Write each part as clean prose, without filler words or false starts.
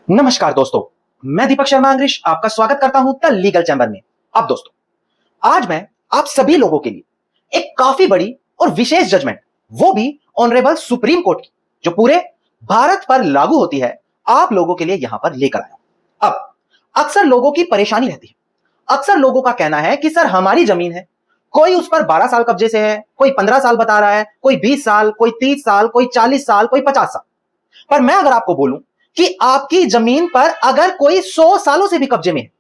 नमस्कार दोस्तों, मैं दीपक शर्मा अंग्रेश आपका स्वागत करता हूं द लीगल चैंबर में। अब दोस्तों, आज मैं आप सभी लोगों के लिए एक काफी बड़ी और विशेष जजमेंट, वो भी ऑनरेबल सुप्रीम कोर्ट की, जो पूरे भारत पर लागू होती है, आप लोगों के लिए यहां पर लेकर आया। अब अक्सर लोगों की परेशानी रहती है, अक्सर लोगों का कहना है कि सर हमारी जमीन है, कोई उस पर 12 साल कब्जे से है, कोई 15 साल बता रहा है, कोई 20 साल, कोई 30 साल, कोई 40 साल, कोई 50 साल। पर मैं अगर आपको बोलूं कि आपकी जमीन पर अगर कोई 100 सालों से भी कब्जे में है,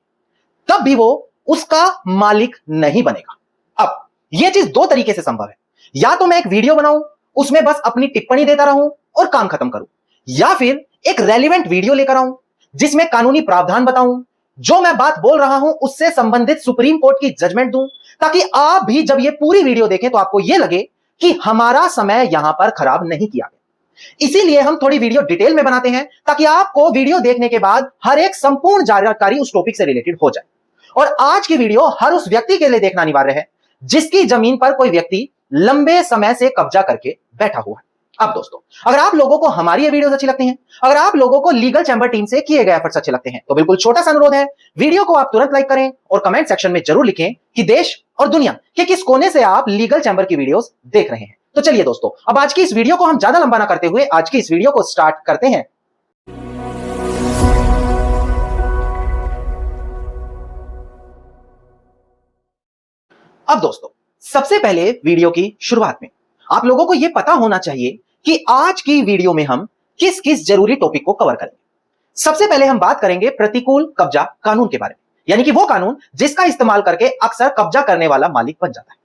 तब भी वो उसका मालिक नहीं बनेगा। अब यह चीज दो तरीके से संभव है। या तो मैं एक वीडियो बनाऊं, उसमें बस अपनी टिप्पणी देता रहूं और काम खत्म करूं, या फिर एक रेलिवेंट वीडियो लेकर आऊं जिसमें कानूनी प्रावधान बताऊं, जो मैं बात बोल रहा हूं उससे संबंधित सुप्रीम कोर्ट की जजमेंट दूं, ताकि आप भी जब यह पूरी वीडियो देखें तो आपको यह लगे कि हमारा समय यहां पर खराब नहीं किया गया। इसीलिए हम थोड़ी वीडियो डिटेल में बनाते हैं, ताकि आपको वीडियो देखने के बाद हर एक संपूर्ण जानकारी उस टॉपिक से रिलेटेड हो जाए। और आज की वीडियो हर उस व्यक्ति के लिए देखना अनिवार्य है जिसकी जमीन पर कोई व्यक्ति लंबे समय से कब्जा करके बैठा हुआ है। अब दोस्तों, अगर आप लोगों को हमारी ये वीडियोस अच्छी लगती हैं, अगर आप लोगों को लीगल चैंबर टीम से किए गए एफर्ट्स अच्छे लगते हैं, तो बिल्कुल छोटा सा अनुरोध है, वीडियो को आप तुरंत लाइक करें और कमेंट सेक्शन में जरूर लिखें कि देश और दुनिया के किस कोने से आप लीगल चैंबर की वीडियोस देख रहे हैं। तो चलिए दोस्तों, अब आज की इस वीडियो को हम ज्यादा लंबा ना करते हुए आज की इस वीडियो को स्टार्ट करते हैं। अब दोस्तों, सबसे पहले वीडियो की शुरुआत में आप लोगों को यह पता होना चाहिए कि आज की वीडियो में हम किस किस जरूरी टॉपिक को कवर करेंगे। सबसे पहले हम बात करेंगे प्रतिकूल कब्जा कानून के बारे में, यानी कि वो कानून जिसका इस्तेमाल करके अक्सर कब्जा करने वाला मालिक बन जाता है।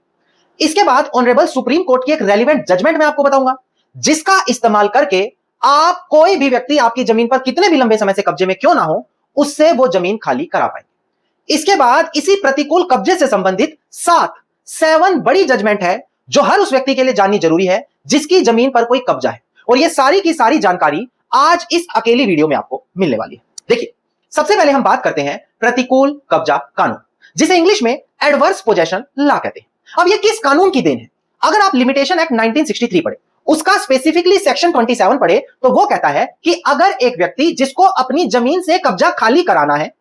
इसके बाद ऑनरेबल सुप्रीम कोर्ट की एक रेलिवेंट जजमेंट मैं आपको बताऊंगा, जिसका इस्तेमाल करके आप कोई भी व्यक्ति आपकी जमीन पर कितने भी लंबे समय से कब्जे में क्यों ना हो, उससे वो जमीन खाली करा पाएंगे। इसके बाद इसी प्रतिकूल कब्जे से संबंधित 7 बड़ी जजमेंट है जो हर उस व्यक्ति के लिए जाननी जरूरी है जिसकी जमीन पर कोई कब्जा है, और ये सारी की सारी जानकारी आज इस अकेली वीडियो में आपको मिलने वाली है। देखिए, सबसे पहले हम बात करते हैं प्रतिकूल कब्जा कानून, जिसे इंग्लिश में एडवर्स पोजेशन लॉ कहते हैं। अब ये किस कानून की देन है? अगर आप लिमिटेशन एक्ट 1963 पढ़े, उसका स्पेसिफिकली सेक्शन 27 पढ़े, तो वो कहता है कि अगर एक व्यक्ति जिसको अपनी जमीन से कब्जा खाली कराना है,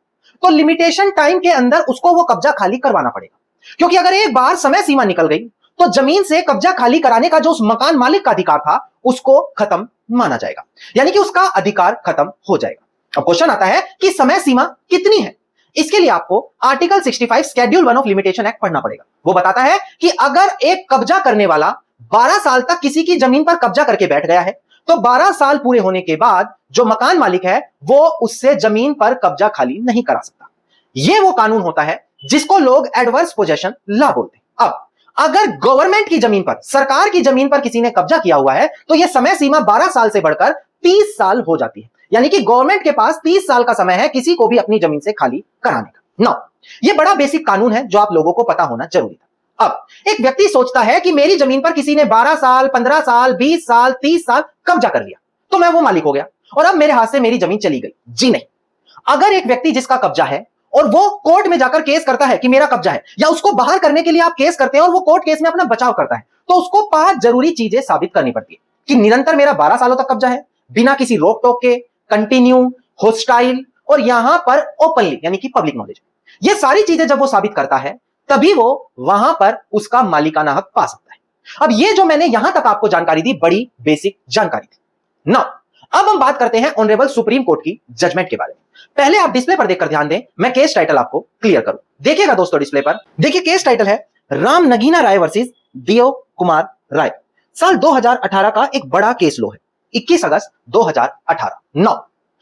तो लिमिटेशन टाइम के अंदर उसको वो कब्जा खाली करवाना पड़ेगा। क्योंकि अगर एक बार समय सीमा निकल गई तो जमीन से कब्जा खाली कराने का जो उस मकान मालिक का अधिकार था उसको खत्म माना जाएगा, यानी कि उसका अधिकार खत्म हो जाएगा। अब क्वेश्चन आता है कि समय सीमा कितनी है? इसके लिए आपको article 65 schedule 1 of limitation act पढ़ना पड़ेगा। वो बताता है कि अगर एक कब्जा करने वाला 12 साल तक किसी की जमीन पर कब्जा करके बैठ गया है, तो 12 साल पूरे होने के बाद जो मकान मालिक है वो उससे जमीन पर कब्जा खाली नहीं करा सकता। यह वो कानून होता है जिसको लोग एडवर्स पोजेशन लॉ बोलते हैं। अब अगर गवर्नमेंट की जमीन पर, सरकार की जमीन पर किसी ने कब्जा किया हुआ है, तो यह समय सीमा 12 साल से बढ़कर 30 साल हो जाती है, यानी कि गवर्नमेंट के पास 30 साल का समय है किसी को भी अपनी जमीन से खाली कराने का। नाउ, यह बड़ा बेसिक कानून है जो आप लोगों को पता होना जरूरी था। अब एक व्यक्ति सोचता है कि मेरी जमीन पर किसी ने 12 साल, 15 साल, 20 साल, 30 साल कब्जा कर लिया, तो मैं वो मालिक हो गया और अब मेरे हाथ से मेरी जमीन चली गई। जी नहीं। अगर एक व्यक्ति जिसका कब्जा है और वो कोर्ट में जाकर केस करता है कि मेरा कब्जा है, या उसको बाहर करने के लिए आप केस करते हैं और वो कोर्ट केस में अपना बचाव करता है, तो उसको 5 जरूरी चीजें साबित करनी पड़ती है कि निरंतर मेरा 12 सालों तक कब्जा है, बिना किसी रोक टोक के, कंटिन्यू, होस्टाइल और यहां पर ओपनली, यानी कि पब्लिक नॉलेज। ये सारी चीजें जब वो साबित करता है, तभी वो वहां पर उसका मालिकाना हक पा सकता है। अब ये जो मैंने यहां तक आपको जानकारी दी, बड़ी बेसिक जानकारी थी ना। अब हम बात करते हैं ऑनरेबल सुप्रीम कोर्ट की जजमेंट के बारे में। पहले आप डिस्प्ले पर देखकर ध्यान दें, मैं केस टाइटल आपको क्लियर करूं। देखिएगा दोस्तों डिस्प्ले पर, देखिए केस टाइटल है राम नगीना राय वर्सेस दियो कुमार राय। साल 2018 का एक बड़ा केस लो है, 21 अगस्त 2018। नौ,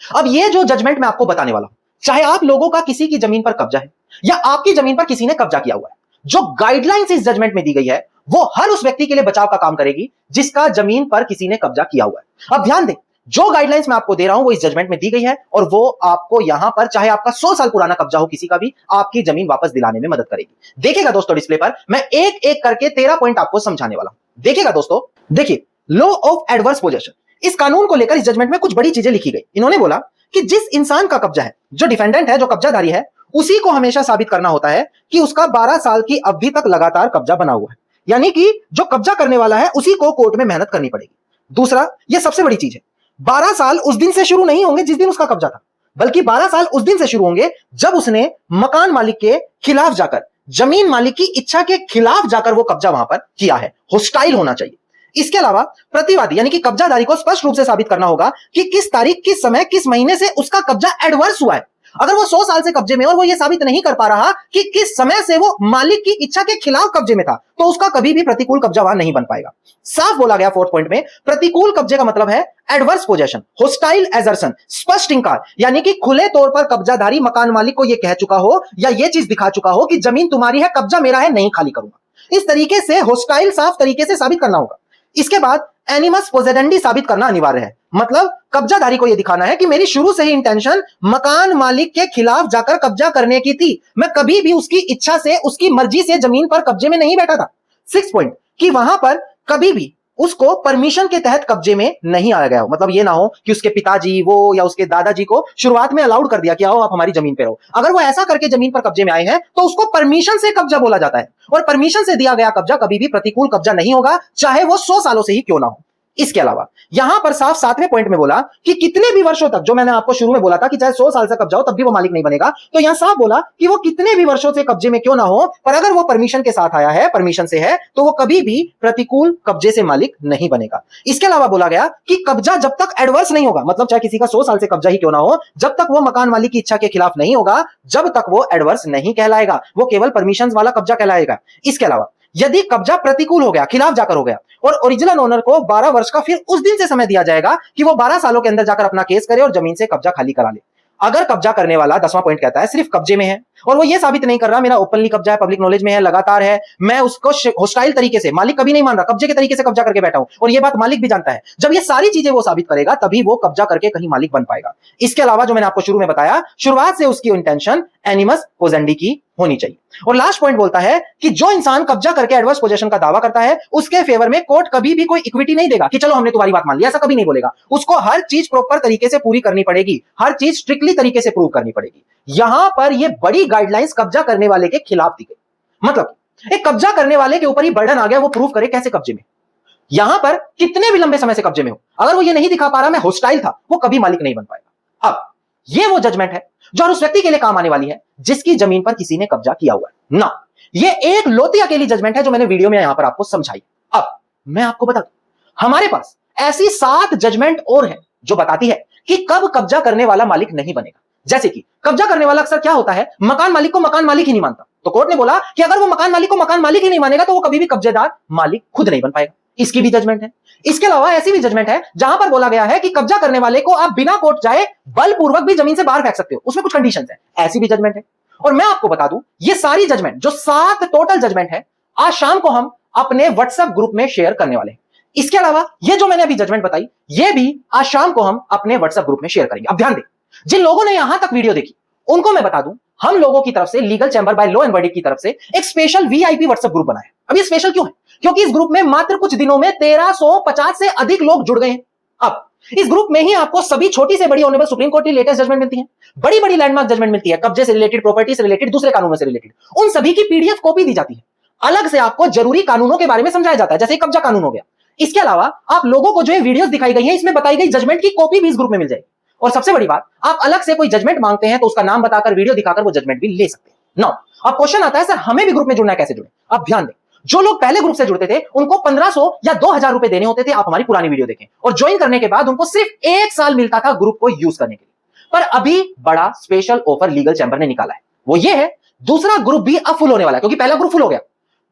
अब ये जो जजमेंट मैं आपको बताने वाला हूं, चाहे आप लोगों का किसी की जमीन पर कब्जा है या आपकी जमीन पर किसी ने कब्जा किया हुआ है, जो गाइडलाइंस इस जजमेंट में दी गई है वो हर उस व्यक्ति के लिए बचाव का काम करेगी जिसका जमीन पर किसी ने कब्जा किया हुआ है। अब ध्यान दें, जो गाइडलाइंस मैं आपको दे रहा हूं वो इस जजमेंट में दी गई है, और वो आपको यहां पर, चाहे आपका 100 साल पुराना कब्जा हो किसी का भी, आपकी जमीन वापस दिलाने में मदद करेगी। देखिएगा दोस्तों डिस्प्ले पर, मैं एक एक करके 13 पॉइंट आपको समझाने वाला हूं। देखिएगा दोस्तों, देखिए लॉ ऑफ एडवर्स पोजेशन, इस कानून को लेकर इस जजमेंट में कुछ बड़ी चीजें लिखी गई। इन्होंने बोला कि जिस इंसान का कब्जा है, जो डिफेंडेंट है, जो कब्जाधारी है, उसी को हमेशा साबित करना होता है कि उसका 12 साल की अवधि तक लगातार कब्जा बना हुआ है, यानी कि जो कब्जा करने वाला है उसी को कोर्ट में मेहनत करनी पड़ेगी। दूसरा, यह सबसे बड़ी चीज है, 12 साल उस दिन से शुरू नहीं होंगे जिस दिन उसका कब्जा था, बल्कि 12 साल उस दिन से शुरू होंगे जब उसने मकान मालिक के खिलाफ जाकर, जमीन मालिक की इच्छा के खिलाफ जाकर वो कब्जा वहां पर किया है। होस्टाइल होना चाहिए। इसके अलावा प्रतिवादी यानी कि कब्जाधारी को स्पष्ट रूप से साबित करना होगा कि किस तारीख, किस समय, किस महीने से उसका कब्जा एडवर्स हुआ है। अगर वो 100 साल से कब्जे में और वो ये साबित नहीं कर पा रहा कि किस समय से वो मालिक की इच्छा के खिलाफ कब्जे में था, तो उसका कभी भी प्रतिकूल कब्जा वहां नहीं बन पाएगा। साफ बोला गया 4th पॉइंट में, प्रतिकूल कब्जे का मतलब है एडवर्स पोजेशन, होस्टाइल एजर्शन, स्पष्ट इंकार, यानी कि खुले तौर पर कब्जाधारी मकान मालिक को यह कह चुका हो या यह चीज दिखा चुका हो कि जमीन तुम्हारी है, कब्जा मेरा है, नहीं खाली करूंगा। इस तरीके से होस्टाइल साफ तरीके से साबित करना होगा। इसके बाद एनिमस पोसेडेंडी साबित करना अनिवार्य है, मतलब कब्जाधारी को यह दिखाना है कि मेरी शुरू से ही इंटेंशन मकान मालिक के खिलाफ जाकर कब्जा करने की थी, मैं कभी भी उसकी इच्छा से, उसकी मर्जी से जमीन पर कब्जे में नहीं बैठा था। 6 पॉइंट कि वहां पर कभी भी उसको परमिशन के तहत कब्जे में नहीं आया गया हो, मतलब ये ना हो कि उसके पिताजी वो या उसके दादाजी को शुरुआत में अलाउड कर दिया कि आओ आप हमारी जमीन पे रहो। अगर वो ऐसा करके जमीन पर कब्जे में आए हैं तो उसको परमिशन से कब्जा बोला जाता है, और परमिशन से दिया गया कब्जा कभी भी प्रतिकूल कब्जा नहीं होगा, चाहे वो 100 सालों से ही क्यों ना हो। इसके अलावा यहां पर साफ 7वें पॉइंट में बोला कि कितने भी वर्षों तक, जो मैंने आपको शुरू में बोला था कि चाहे 100 साल से कब्जा हो तब भी वो मालिक नहीं बनेगा, तो यहां साफ बोला कि वो कितने भी वर्षों से कब्जे में क्यों ना हो, पर अगर वो परमिशन के साथ आया है, परमिशन से है, तो वो कभी भी प्रतिकूल कब्जे से मालिक नहीं बनेगा। इसके अलावा बोला गया कि कब्जा जब तक एडवर्स नहीं होगा, मतलब चाहे किसी का 100 साल से कब्जा ही क्यों ना हो, जब तक वो मकान मालिक की इच्छा के खिलाफ नहीं होगा, जब तक वो एडवर्स नहीं कहलाएगा, वो केवल परमिशन वाला कब्जा कहलाएगा। इसके अलावा यदि कब्जा प्रतिकूल हो गया, खिलाफ जाकर हो गया, और ओरिजिनल ओनर को 12 वर्ष का फिर उस दिन से समय दिया जाएगा कि वो 12 सालों के अंदर जाकर अपना केस करे और जमीन से कब्जा खाली करा ले। अगर कब्जा करने वाला 10वां पॉइंट कहता है सिर्फ कब्जे में है और वो ये साबित नहीं कर रहा मेरा ओपनली कब्जा है, पब्लिक नॉलेज में है, लगातार है, मैं उसको होस्टाइल तरीके से, मालिक कभी नहीं मान रहा, कब्जे के तरीके से कब्जा करके बैठा हूं, और ये बात मालिक भी जानता है, जब ये सारी चीजें वो साबित करेगा तभी वो कब्जा करके कहीं मालिक बन पाएगा। इसके अलावा जो मैंने आपको शुरू में बताया, शुरुआत से उसकी इंटेंशन एनिमस पोसेंडी की होनी चाहिए। और लास्ट पॉइंट बोलता है कि जो इंसान कब्जा करके एडवर्स पोजीशन का दावा करता है उसके फेवर में कोर्ट कभी भी कोई इक्विटी नहीं देगा कि चलो हमने तुम्हारी बात मान ली, ऐसा कभी नहीं बोलेगा। उसको हर चीज प्रॉपर तरीके से पूरी करनी पड़ेगी, हर चीज स्ट्रिक्टली तरीके से प्रूव करनी पड़ेगी। यहां पर ये बड़ी गाइडलाइंस कब्जा करने वाले के खिलाफ दी गई, मतलब एक कब्जा करने वाले के ऊपर ही बर्डन आ गया, वो प्रूव करे कैसे कब्जे में, यहां पर कितने भी लंबे समय से कब्जे में हो, अगर वो ये नहीं दिखा पा रहा मैं होस्टाइल था, वो कभी मालिक नहीं बन पाएगा। अब ये वो जजमेंट है जो उस व्यक्ति के लिए काम आने वाली है जिसकी जमीन पर किसी ने कब्जा किया हुआ है ना। ये एक लोती अकेली जजमेंट है जो मैंने वीडियो में यहां पर आपको समझाई। अब मैं आपको बता दूं, हमारे पास ऐसी 7 जजमेंट और है जो बताती है कि कब कब्जा करने वाला मालिक नहीं बनेगा। जैसे कि कब्जा करने वाला अक्सर क्या होता है, मकान मालिक को मकान मालिक ही नहीं मानता, तो कोर्ट ने बोला कि अगर वो मकान मालिक को मकान मालिक ही नहीं मानेगा तो वो कभी भी कब्जेदार मालिक खुद नहीं बन पाएगा। इसकी भी जजमेंट है। इसके अलावा ऐसी भी जजमेंट है जहां पर बोला गया है कि कब्जा करने वाले को आप बिना कोर्ट जाए बलपूर्वक भी जमीन से बाहर फेंक सकते हो, उसमें कुछ कंडीशंस है, ऐसी भी जजमेंट है। और मैं आपको बता दूं, ये सारी जजमेंट जो 7 टोटल जजमेंट है, आज शाम को हम अपने व्हाट्सएप ग्रुप में शेयर करने वाले हैं। इसके अलावा ये जो मैंने अभी जजमेंट बताई, ये भी आज शाम को हम अपने व्हाट्सएप ग्रुप में शेयर करेंगे। अब ध्यान दें, जिन लोगों ने यहां तक वीडियो देखी उनको मैं बता दूं, हम लोगों की तरफ से, legal chamber by law and verdict की तरफ से एक स्पेशल वीआईपी व्हाट्सएप ग्रुप बनाया है। अब ये स्पेशल क्यों है? क्योंकि इस ग्रुप में मात्र कुछ दिनों में 1350 से अधिक लोग जुड़ गए हैं। अब इस ग्रुप में ही आपको सभी छोटी से बड़ी ऑनरेबल सुप्रीम कोर्ट की लेटेस्ट जजमेंट मिलती है, बड़ी बड़ी लैंडमार्क जजमेंट मिलती है, कब्जे से रिलेटेड, प्रॉपर्टी से रिलेटेड, दूसरे कानूनों से रिलेटेड, उन सभी की पीडीएफ कॉपी दी जाती है। अलग से आपको जरूरी कानूनों के बारे में समझाया जाता है, जैसे कब्जा कानून हो गया। इसके अलावा आप लोगों को जो ये वीडियोस दिखाई गई है, इसमें बताई गई जजमेंट की कॉपी भी इस ग्रुप में मिल जाएगी। और सबसे बड़ी बात, आप अलग से कोई जजमेंट मांगते हैं तो उसका नाम बताकर, वीडियो दिखाकर वो जजमेंट भी ले सकते हैं। नाउ अब क्वेश्चन आता है, सर हमें भी ग्रुप में जुड़ना है, कैसे जुड़े? अब ध्यान दें, जो लोग पहले ग्रुप से जुड़ते थे उनको 1500 या 2000 रुपए देने होते थे, आप हमारी पुरानी वीडियो देखें, और ज्वाइन करने के बाद उनको सिर्फ 1 साल मिलता था ग्रुप को यूज करने के लिए। पर अभी बड़ा स्पेशल ऑफर लीगल चैंबर ने निकाला है, वो ये है, दूसरा ग्रुप भी अब फुल होने वाला है, क्योंकि पहला ग्रुप फुल हो गया।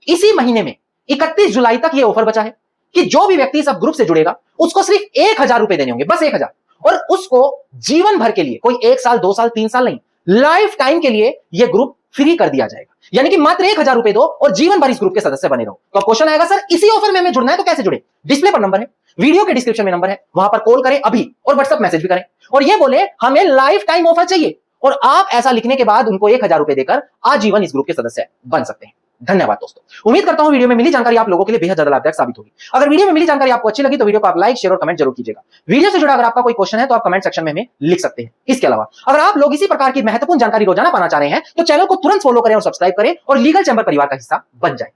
इसी महीने में 31 जुलाई तक ये ऑफर बचा है कि जो भी व्यक्ति इस ग्रुप से जुड़ेगा उसको सिर्फ 1000 रुपए देने होंगे, बस 1000, और उसको जीवन भर के लिए, कोई 1 साल 2 साल 3 साल नहीं, लाइफ टाइम के लिए यह ग्रुप फ्री कर दिया जाएगा। यानी कि मात्र 1000 रुपए दो और जीवन भर इस ग्रुप के सदस्य बने रहो। तो क्वेश्चन आएगा, सर इसी ऑफर में हमें जुड़ना है तो कैसे जुड़े? डिस्प्ले पर नंबर है, वीडियो के डिस्क्रिप्शन में नंबर है, वहां पर कॉल करें अभी, और व्हाट्सएप मैसेज भी करें, और ये बोले हमें लाइफ टाइम ऑफर चाहिए, और आप ऐसा लिखने के बाद उनको 1000 रुपए देकर आजीवन इस ग्रुप के सदस्य बन सकते हैं। धन्यवाद दोस्तों, उम्मीद करता हूं वीडियो में मिली जानकारी आप लोगों के लिए बेहद ज्यादा लाभदायक साबित होगी। अगर वीडियो में मिली जानकारी आपको अच्छी लगी तो वीडियो को आप लाइक, शेयर और कमेंट जरूर कीजिएगा। वीडियो से जुड़ा अगर आपका कोई क्वेश्चन है तो आप कमेंट सेक्शन में हमें लिख सकते हैं। इसके अलावा अगर आप लोग इसी प्रकार की महत्वपूर्ण जानकारी रोजाना पाना चाह रहे हैं तो चैनल को तुरंत फॉलो करें और सब्सक्राइब करें और लीगल चैंबर परिवार का हिस्सा बन जाए।